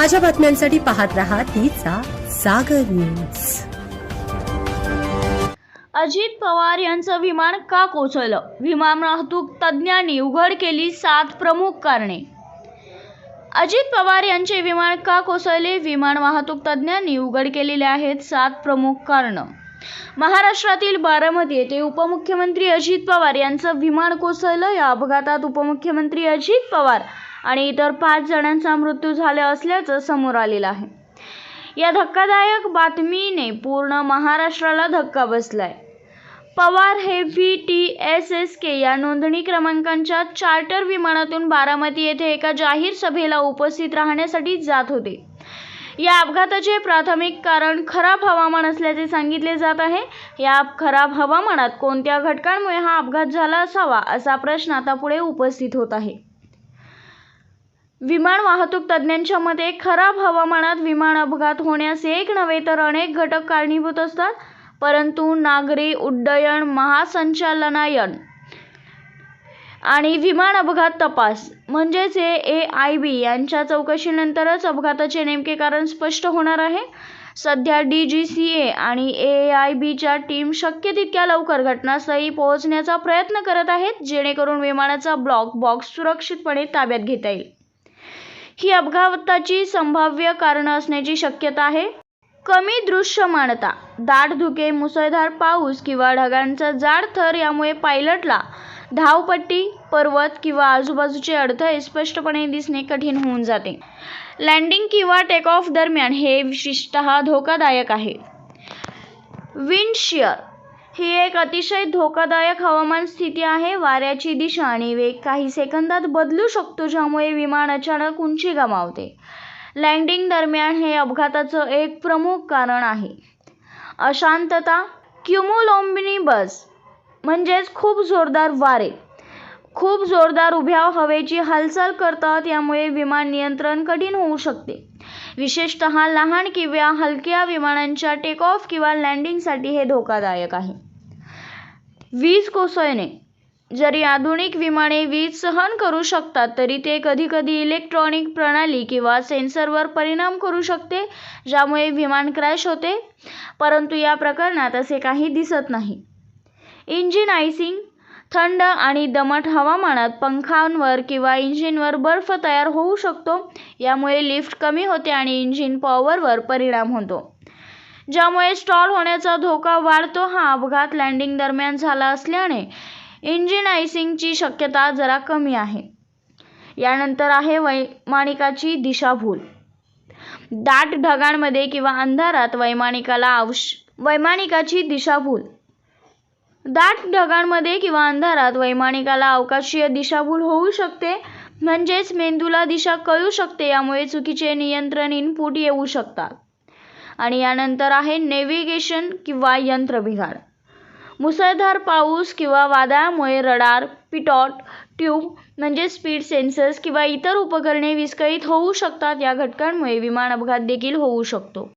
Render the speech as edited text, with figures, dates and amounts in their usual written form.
ताज्या बातम्यांसाठी पाहत रहा तिचा सागर न्यूज। अजित पवार यांचं विमान का कोसळलं? विमान वाहतूक तज्ज्ञांनी उघड केली 7 प्रमुख कारणे। अजित पवार यांचे विमान का कोसळले? विमान वाहतूक तज्ज्ञांनी उघड केलेले आहेत 7 प्रमुख कारणं। महाराष्ट्रातील बारामती येथे उपमुख्यमंत्री अजित पवार यांचं विमान कोसळलं। या अपघातात उपमुख्यमंत्री अजित पवार आणि इतर 5 जणांचा मृत्यू झाला असल्याचं समोर आलेलं आहे। या धक्कादायक बातमीने पूर्ण महाराष्ट्राला धक्का बसलाय। पवार हे VTSSK या नोंदणी क्रमांकाच्या चार्टर विमानातून बारामती येथे एका जाहीर सभेला उपस्थित राहण्यासाठी जात होते। या अपघाताचे प्राथमिक कारण खराब हवामान असल्याचे सांगितले जात आहे। या खराब हवामानात कोणत्या घटकांमुळे हा अपघात झाला असावा असा प्रश्न आता पुढे उपस्थित होत आहे। विमान वाहतूक तज्ज्ञांच्या मते खराब हवामानात विमान अपघात होण्यास एक नव्हे तर अनेक घटक कारणीभूत असतात, परंतु नागरी उड्डयन महासंचालनालय आणि विमान अपघात तपास म्हणजेच AIB यांच्या चौकशीनंतरच अपघाताचे नेमके कारण स्पष्ट होणार आहे। सध्या DGCA आणि AIBच्या टीम शक्य तितक्या लवकर घटनास्थळी पोहोचण्याचा प्रयत्न करत आहेत, जेणेकरून विमानाचा ब्लॅक बॉक्स सुरक्षितपणे ताब्यात घेता येईल। ही अपघाताची संभाव्य कारणं असण्याची शक्यता आहे। कमी दृश्यमानता, दाट धुके, मुसळधार पाऊस किंवा ढगांचा जाड थर यामुळे पायलटला धावपट्टी, पर्वत किंवा आजूबाजूचे अडथळे स्पष्टपणे दिसणे कठीण होऊन जाते। लँडिंग किंवा टेक ऑफ दरम्यान हे विशेषतः धोकादायक आहे। विंड शिअर ही एक अतिशय धोकादायक हवामान स्थिती आहे। वाऱ्याची दिशा आणि वेग काही सेकंदात बदलू शकतो, ज्यामुळे विमान अचानक उंची गमावते। लँडिंग दरम्यान हे अपघाताचं एक प्रमुख कारण आहे। अशांतता, क्युमुलोनिंबस म्हणजेच खूप जोरदार वारे खूप जोरदार उभ्या हवेची हालचाल करतात, यामुळे विमान नियंत्रण कठीण होऊ शकते। विशेषतः लहान किंवा हलक्या विमानांच्या टेक ऑफ किंवा लँडिंगसाठी हे धोकादायक आहे। वीज कोसळणे, जरी आधुनिक विमाने वीज सहन करू शकतात, तरी ते कधीकधी इलेक्ट्रॉनिक प्रणाली किंवा सेन्सरवर परिणाम करू शकते, ज्यामुळे विमान क्रॅश होते, परंतु या प्रकरणात असे काही दिसत नाही। इंजिन आयसिंग, थंड आणि दमट हवामानात पंखांवर किंवा इंजिनवर बर्फ तयार होऊ शकतो, यामुळे लिफ्ट कमी होते आणि इंजिन पॉवरवर परिणाम होतो, ज्यामुळे स्टॉल होण्याचा धोका वाढतो। हा अपघात लँडिंग दरम्यान झाला असल्याने इंजिन आयसिंगची शक्यता जरा कमी आहे। यानंतर आहे वैमानिकाची दिशाभूल। दाट ढगांमध्ये किंवा अंधारात वैमानिकाची दिशाभूल दाट ढगांमध्ये किंवा अंधारात वैमानिकाला अवकाशीय दिशाभूल होऊ शकते, म्हणजेच मेंदूला दिशा कळू शकते, यामुळे चुकीचे नियंत्रण इनपुट येऊ शकतात। आणि यानंतर आहे नेव्हिगेशन किंवा यंत्रबिघाड। मुसळधार पाऊस किंवा वादळामुळे रडार, पिटॉट ट्यूब म्हणजे स्पीड सेन्सर्स किंवा इतर उपकरणे विस्कळीत होऊ शकतात। या घटकांमुळे विमान अपघात देखील होऊ शकतो।